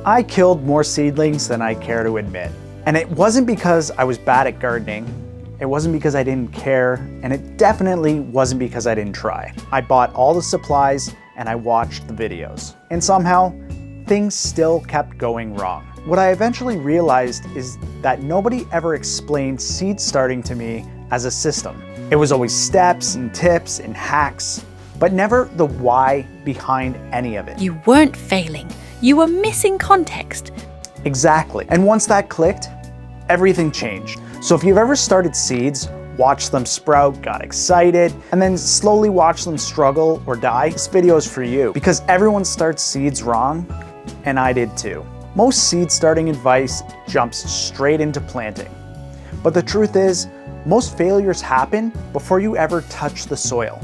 I killed more seedlings than I care to admit. And it wasn't because I was bad at gardening, it wasn't because I didn't care, and it definitely wasn't because I didn't try. I bought all the supplies and I watched the videos. And somehow, things still kept going wrong. What I eventually realized is that nobody ever explained seed starting to me as a system. It was always steps and tips and hacks, but never the why behind any of it. You weren't failing. You were missing context. Exactly. And once that clicked, everything changed. So if you've ever started seeds, watched them sprout, got excited, and then slowly watched them struggle or die, this video is for you. Because everyone starts seeds wrong, and I did too. Most seed starting advice jumps straight into planting. But the truth is, most failures happen before you ever touch the soil.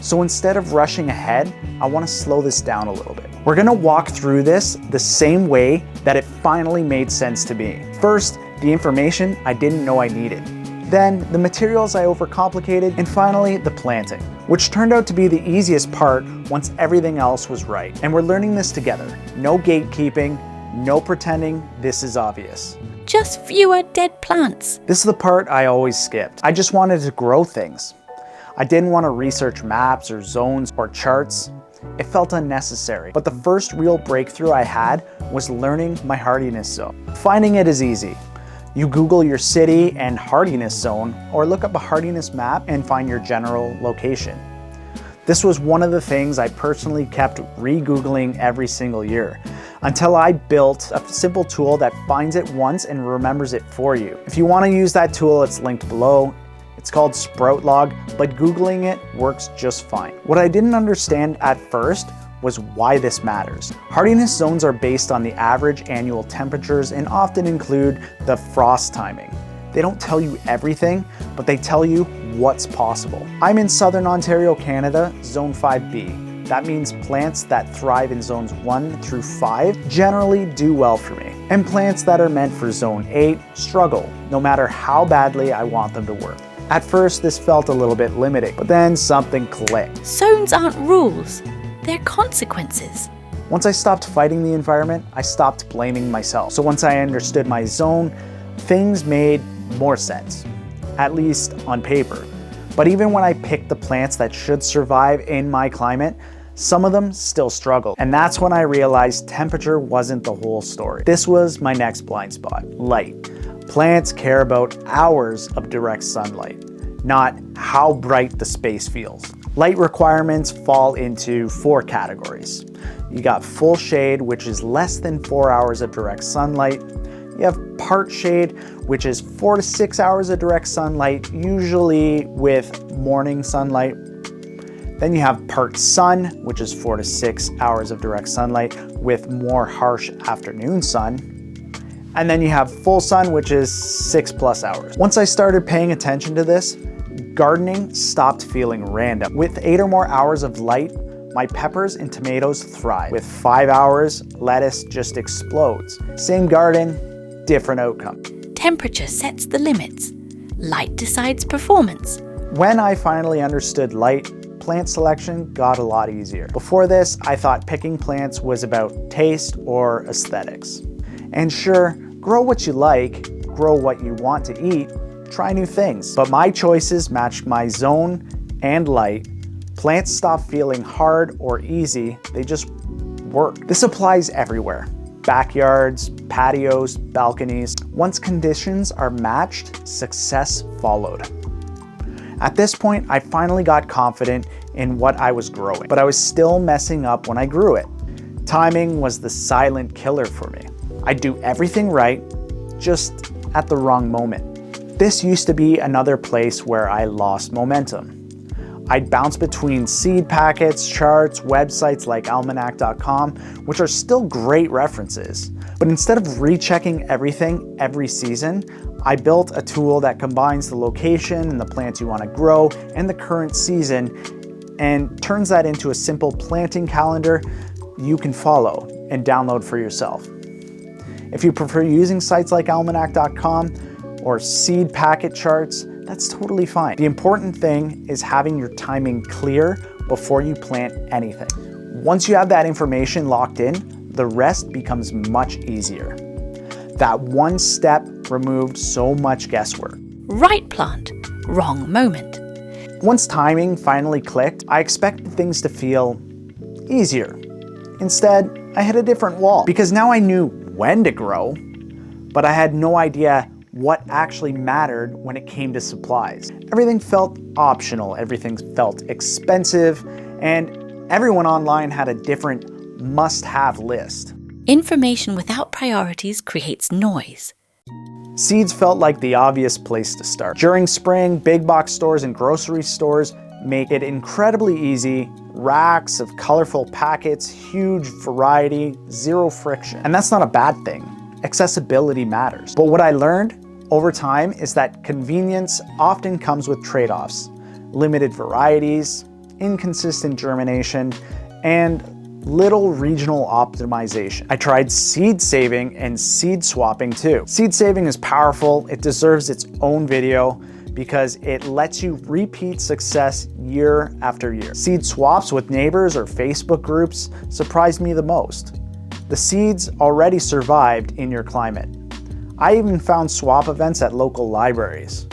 So instead of rushing ahead, I want to slow this down a little bit. We're going to walk through this the same way that it finally made sense to me. First, the information I didn't know I needed. Then, the materials I overcomplicated, and finally, the planting, which turned out to be the easiest part once everything else was right. And we're learning this together. No gatekeeping, no pretending this is obvious. Just fewer dead plants. This is the part I always skipped. I just wanted to grow things. I didn't want to research maps or zones or charts. It felt unnecessary. But the first real breakthrough I had was learning my hardiness zone. Finding it is easy. You Google your city and hardiness zone, or look up a hardiness map and find your general location. This was one of the things I personally kept re-Googling every single year, until I built a simple tool that finds it once and remembers it for you. If you want to use that tool, it's linked below. It's called SproutLog, but Googling it works just fine. What I didn't understand at first was why this matters. Hardiness zones are based on the average annual temperatures and often include the frost timing. They don't tell you everything, but they tell you what's possible. I'm in Southern Ontario, Canada, Zone 5B. That means plants that thrive in zones 1 through 5 generally do well for me. And plants that are meant for zone 8 struggle, no matter how badly I want them to work. At first, this felt a little bit limiting, but then something clicked. Zones aren't rules, they're consequences. Once I stopped fighting the environment, I stopped blaming myself. So once I understood my zone, things made more sense, at least on paper. But even when I picked the plants that should survive in my climate, some of them still struggle. And that's when I realized temperature wasn't the whole story. This was my next blind spot: light. Plants care about hours of direct sunlight, not how bright the space feels. Light requirements fall into 4 categories. You got full shade, which is less than 4 hours of direct sunlight. You have part shade, which is 4 to 6 hours of direct sunlight, usually with morning sunlight. Then you have part sun, which is 4 to 6 hours of direct sunlight with more harsh afternoon sun. And then you have full sun, which is 6+ hours. Once I started paying attention to this, gardening stopped feeling random. With 8 or more hours of light, my peppers and tomatoes thrive. With 5 hours, lettuce just explodes. Same garden, different outcome. Temperature sets the limits. Light decides performance. When I finally understood light, plant selection got a lot easier. Before this, I thought picking plants was about taste or aesthetics. And sure, grow what you like, grow what you want to eat, try new things. But my choices matched my zone and light. Plants stopped feeling hard or easy, they just work. This applies everywhere. Backyards, patios, balconies. Once conditions are matched, success followed. At this point, I finally got confident in what I was growing, but I was still messing up when I grew it. Timing was the silent killer for me. I'd do everything right, just at the wrong moment. This used to be another place where I lost momentum. I'd bounce between seed packets, charts, websites like almanac.com, which are still great references. But instead of rechecking everything every season, I built a tool that combines the location and the plants you want to grow and the current season and turns that into a simple planting calendar you can follow and download for yourself. If you prefer using sites like almanac.com or seed packet charts, that's totally fine. The important thing is having your timing clear before you plant anything. Once you have that information locked in, the rest becomes much easier. That one step removed so much guesswork. Right plant, wrong moment. Once timing finally clicked, I expected things to feel easier. Instead, I hit a different wall because now I knew when to grow, but I had no idea what actually mattered when it came to supplies. Everything felt optional, everything felt expensive, and everyone online had a different must-have list. Information without priorities creates noise. Seeds felt like the obvious place to start. During spring, big box stores and grocery stores make it incredibly easy. Racks of colorful packets, huge variety, zero friction. And that's not a bad thing. Accessibility matters. But what I learned over time is that convenience often comes with trade-offs. Limited varieties, inconsistent germination, and little regional optimization. I tried seed saving and seed swapping too. Seed saving is powerful. It deserves its own video because it lets you repeat success year after year. Seed swaps with neighbors or Facebook groups surprised me the most. The seeds already survived in your climate. I even found swap events at local libraries,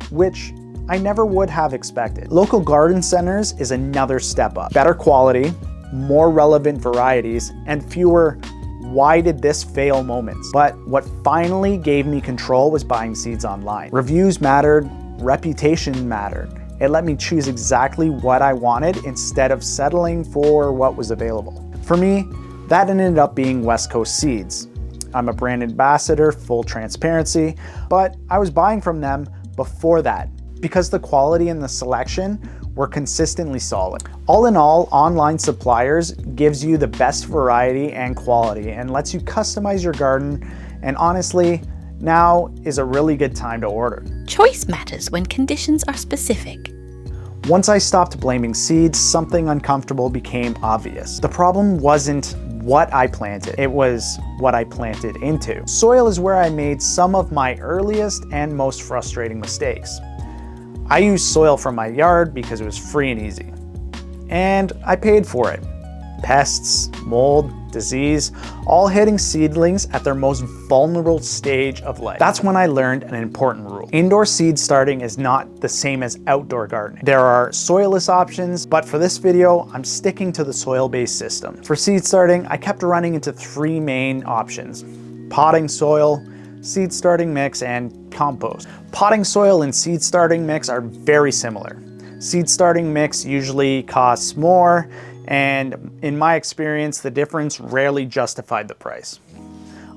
which I never would have expected. Local garden centers is another step up. Better quality, more relevant varieties, and fewer "why did this fail" moments. But what finally gave me control was buying seeds online. Reviews mattered, reputation mattered. It let me choose exactly what I wanted instead of settling for what was available. For me, that ended up being West Coast Seeds. I'm a brand ambassador, full transparency, but I was buying from them before that because the quality and the selection were consistently solid. All in all, online suppliers gives you the best variety and quality and lets you customize your garden, and honestly, now is a really good time to order. Choice matters when conditions are specific. Once I stopped blaming seeds, something uncomfortable became obvious. The problem wasn't what I planted, it was what I planted into. Soil is where I made some of my earliest and most frustrating mistakes. I used soil from my yard because it was free and easy. And I paid for it. Pests, mold, disease, all hitting seedlings at their most vulnerable stage of life. That's when I learned an important rule. Indoor seed starting is not the same as outdoor gardening. There are soilless options, but for this video, I'm sticking to the soil-based system. For seed starting, I kept running into three main options: potting soil, seed starting mix, and compost. Potting soil and seed starting mix are very similar. Seed starting mix usually costs more, and in my experience, the difference rarely justified the price.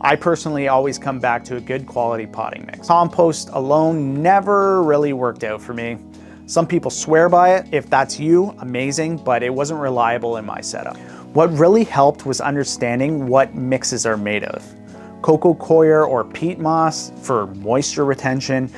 I personally always come back to a good quality potting mix. Compost alone never really worked out for me. Some people swear by it. If that's you, amazing, but it wasn't reliable in my setup. What really helped was understanding what mixes are made of. Cocoa coir or peat moss for moisture retention,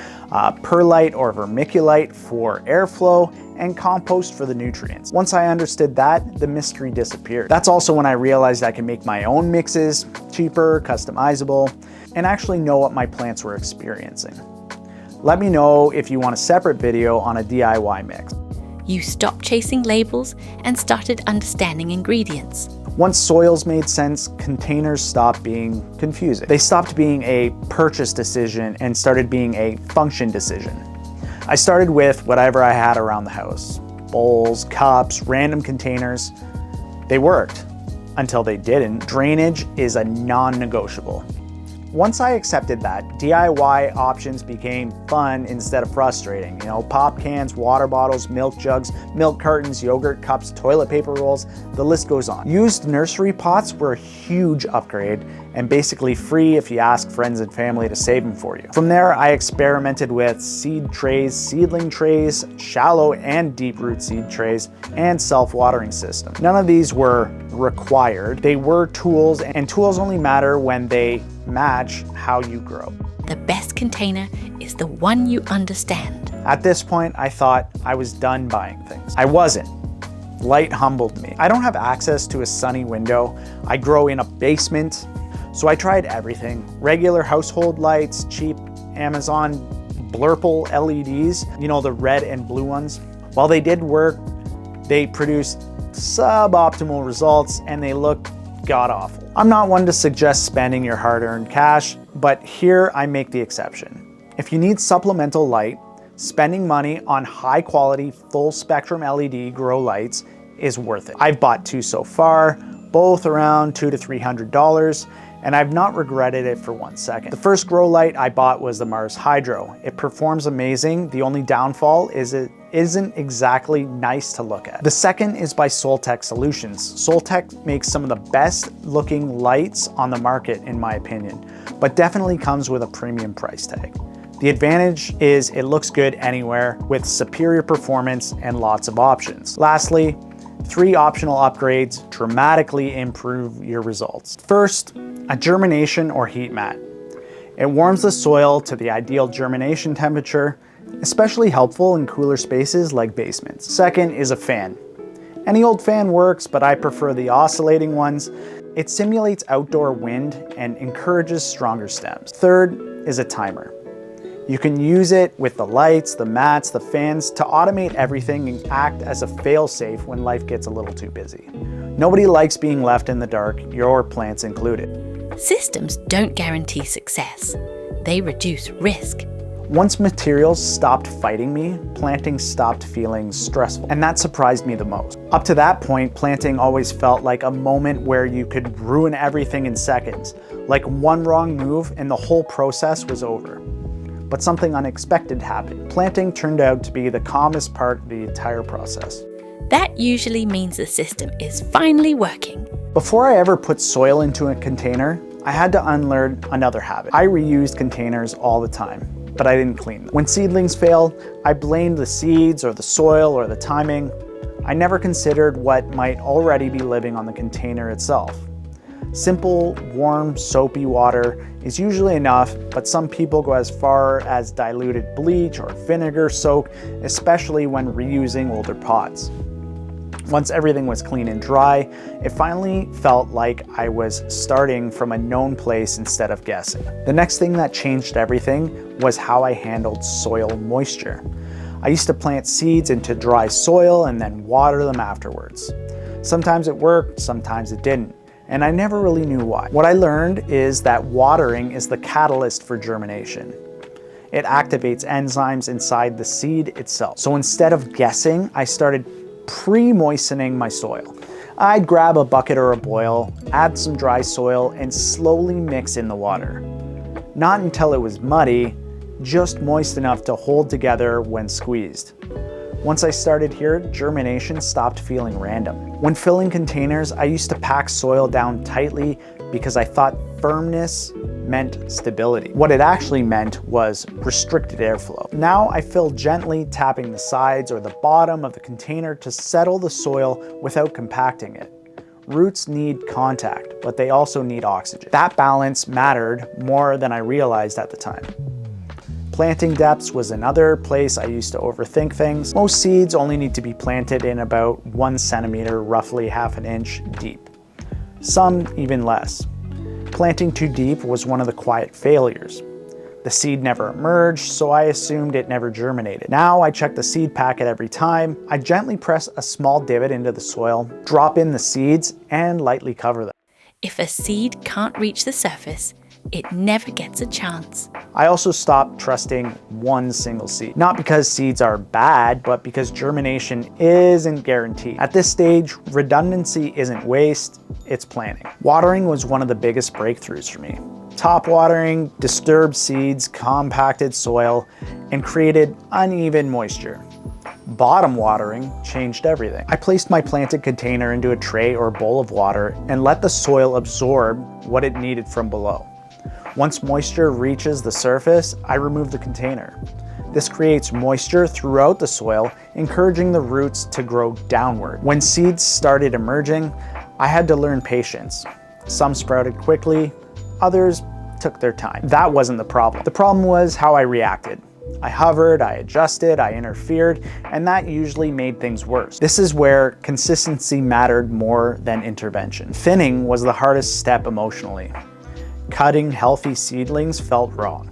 perlite or vermiculite for airflow, and compost for the nutrients. Once I understood that, the mystery disappeared. That's also when I realized I can make my own mixes, cheaper, customizable, and actually know what my plants were experiencing. Let me know if you want a separate video on a DIY mix. You stopped chasing labels and started understanding ingredients. Once soils made sense, containers stopped being confusing. They stopped being a purchase decision and started being a function decision. I started with whatever I had around the house. Bowls, cups, random containers. They worked until they didn't. Drainage is a non-negotiable. Once I accepted that, DIY options became fun instead of frustrating. Pop cans, water bottles, milk jugs, milk cartons, yogurt cups, toilet paper rolls, the list goes on. Used nursery pots were a huge upgrade and basically free if you ask friends and family to save them for you. From there, I experimented with seed trays, seedling trays, shallow and deep root seed trays, and self-watering system. None of these were required. They were tools, and tools only matter when they match how you grow. The best container is the one you understand. At this point, I thought I was done buying things. I wasn't. Light humbled me. I don't have access to a sunny window. I grow in a basement. So I tried everything. Regular household lights, cheap Amazon Blurple LEDs, the red and blue ones. While they did work, they produced suboptimal results and they looked god-awful. I'm not one to suggest spending your hard-earned cash, but here I make the exception. If you need supplemental light, spending money on high-quality, full-spectrum LED grow lights is worth it. I've bought 2 so far, both around $200 to $300, and I've not regretted it for 1 second. The first grow light I bought was the Mars Hydro. It performs amazing. The only downfall is it isn't exactly nice to look at. The second is by Soltech Solutions. Soltech makes some of the best looking lights on the market in my opinion, but definitely comes with a premium price tag. The advantage is it looks good anywhere with superior performance and lots of options. Lastly, 3 optional upgrades dramatically improve your results. First, a germination or heat mat. It warms the soil to the ideal germination temperature, especially helpful in cooler spaces like basements. Second is a fan. Any old fan works, but I prefer the oscillating ones. It simulates outdoor wind and encourages stronger stems. Third is a timer. You can use it with the lights, the mats, the fans to automate everything and act as a fail-safe when life gets a little too busy. Nobody likes being left in the dark, your plants included. Systems don't guarantee success. They reduce risk. Once materials stopped fighting me, planting stopped feeling stressful. And that surprised me the most. Up to that point, planting always felt like a moment where you could ruin everything in seconds. Like one wrong move and the whole process was over. But something unexpected happened. Planting turned out to be the calmest part of the entire process. That usually means the system is finally working. Before I ever put soil into a container, I had to unlearn another habit. I reused containers all the time, but I didn't clean them. When seedlings failed, I blamed the seeds or the soil or the timing. I never considered what might already be living on the container itself. Simple, warm, soapy water is usually enough, but some people go as far as diluted bleach or vinegar soak, especially when reusing older pots. Once everything was clean and dry, it finally felt like I was starting from a known place instead of guessing. The next thing that changed everything was how I handled soil moisture. I used to plant seeds into dry soil and then water them afterwards. Sometimes it worked, sometimes it didn't, and I never really knew why. What I learned is that watering is the catalyst for germination. It activates enzymes inside the seed itself. So instead of guessing, I started pre-moistening my soil. I'd grab a bucket or a boil, add some dry soil, and slowly mix in the water. Not until it was muddy, just moist enough to hold together when squeezed. Once I started here, germination stopped feeling random. When filling containers, I used to pack soil down tightly because I thought firmness meant stability. What it actually meant was restricted airflow. Now I fill gently, tapping the sides or the bottom of the container to settle the soil without compacting it. Roots need contact, but they also need oxygen. That balance mattered more than I realized at the time. Planting depths was another place I used to overthink things. Most seeds only need to be planted in about 1 centimeter, roughly half an inch deep. Some even less. Planting too deep was one of the quiet failures. The seed never emerged, so I assumed it never germinated. Now I check the seed packet every time. I gently press a small divot into the soil, drop in the seeds, and lightly cover them. If a seed can't reach the surface, it never gets a chance. I also stopped trusting one single seed. Not because seeds are bad, but because germination isn't guaranteed. At this stage, redundancy isn't waste, it's planning. Watering was one of the biggest breakthroughs for me. Top watering disturbed seeds, compacted soil, and created uneven moisture. Bottom watering changed everything. I placed my planted container into a tray or bowl of water and let the soil absorb what it needed from below. Once moisture reaches the surface, I remove the container. This creates moisture throughout the soil, encouraging the roots to grow downward. When seeds started emerging, I had to learn patience. Some sprouted quickly, others took their time. That wasn't the problem. The problem was how I reacted. I hovered, I adjusted, I interfered, and that usually made things worse. This is where consistency mattered more than intervention. Thinning was the hardest step emotionally. Cutting healthy seedlings felt wrong,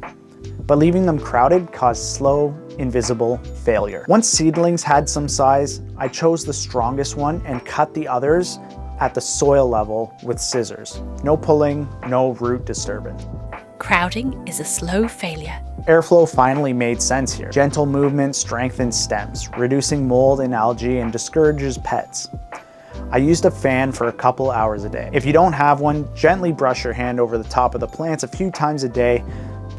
but leaving them crowded caused slow, invisible failure. Once seedlings had some size, I chose the strongest one and cut the others at the soil level with scissors. No pulling, no root disturbance. Crowding is a slow failure. Airflow finally made sense here. Gentle movement strengthens stems, reducing mold and algae and discourages pets. I used a fan for a couple hours a day. If you don't have one, gently brush your hand over the top of the plants a few times a day.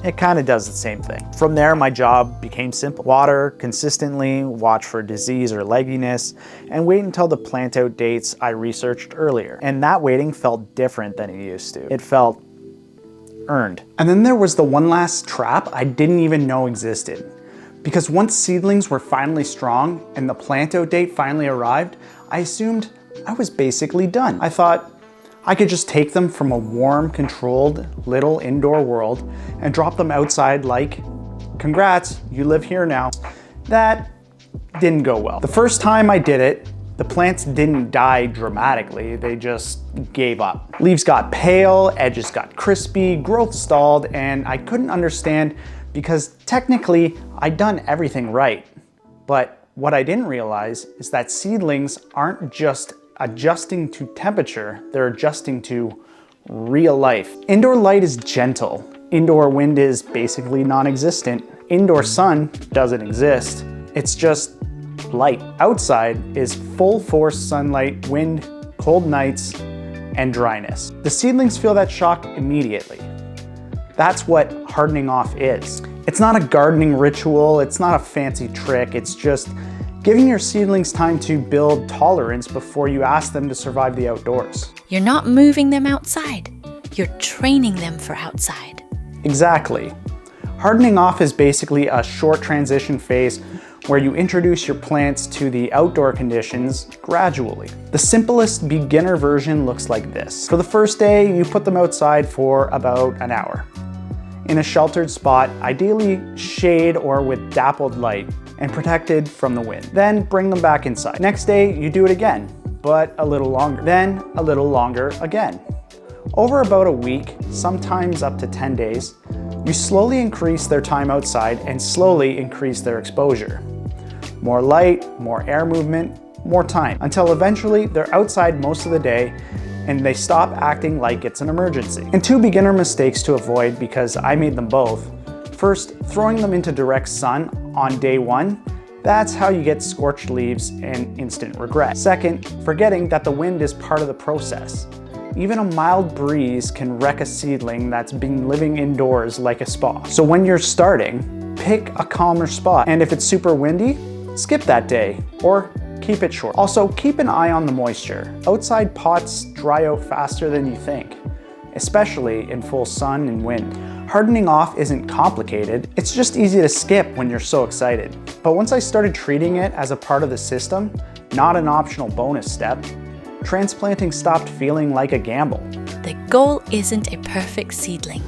It kind of does the same thing. From there, my job became simple. Water consistently, watch for disease or legginess, and wait until the plant out dates I researched earlier. And that waiting felt different than it used to. It felt earned. And then there was the one last trap I didn't even know existed. Because once seedlings were finally strong and the plant out date finally arrived, I assumed I was basically done. I thought I could just take them from a warm, controlled little indoor world and drop them outside like, congrats, you live here now. That didn't go well. The first time I did it, the plants didn't die dramatically, they just gave up. Leaves got pale, edges got crispy, growth stalled, and I couldn't understand because technically I'd done everything right. But what I didn't realize is that seedlings aren't just adjusting to temperature, they're adjusting to real life. Indoor light is gentle. Indoor wind is basically non-existent. Indoor sun doesn't exist. It's just light. Outside is full force sunlight, wind, cold nights, and dryness. The seedlings feel that shock immediately. That's what hardening off is. It's not a gardening ritual, it's not a fancy trick, it's just giving your seedlings time to build tolerance before you ask them to survive the outdoors. You're not moving them outside. You're training them for outside. Exactly. Hardening off is basically a short transition phase where you introduce your plants to the outdoor conditions gradually. The simplest beginner version looks like this. For the first day, you put them outside for about an hour in a sheltered spot, ideally shade or with dappled light, and protected from the wind. Then bring them back inside. Next day, you do it again, but a little longer. Then a little longer again. Over about a week, sometimes up to 10 days, you slowly increase their time outside and slowly increase their exposure. More light, more air movement, more time, until eventually they're outside most of the day and they stop acting like it's an emergency. And two beginner mistakes to avoid, because I made them both. First, throwing them into direct sun on day one. That's how you get scorched leaves and instant regret. Second, forgetting that the wind is part of the process. Even a mild breeze can wreck a seedling that's been living indoors like a spa. So when you're starting, pick a calmer spot. And if it's super windy, skip that day or keep it short. Also, keep an eye on the moisture. Outside pots dry out faster than you think, especially in full sun and wind. Hardening off isn't complicated, it's just easy to skip when you're so excited. But once I started treating it as a part of the system, not an optional bonus step, transplanting stopped feeling like a gamble. The goal isn't a perfect seedling.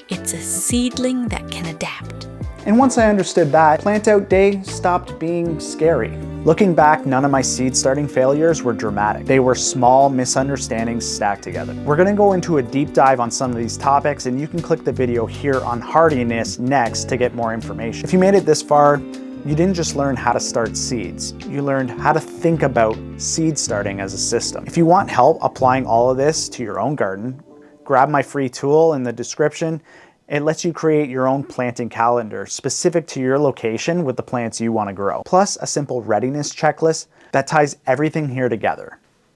It's a seedling that can adapt. And once I understood that, plant out day stopped being scary. Looking back, none of my seed starting failures were dramatic. They were small misunderstandings stacked together. We're gonna go into a deep dive on some of these topics, and you can click the video here on hardiness next to get more information. If you made it this far, you didn't just learn how to start seeds. You learned how to think about seed starting as a system. If you want help applying all of this to your own garden, grab my free tool in the description. It lets you create your own planting calendar specific to your location with the plants you want to grow. Plus a simple readiness checklist that ties everything here together.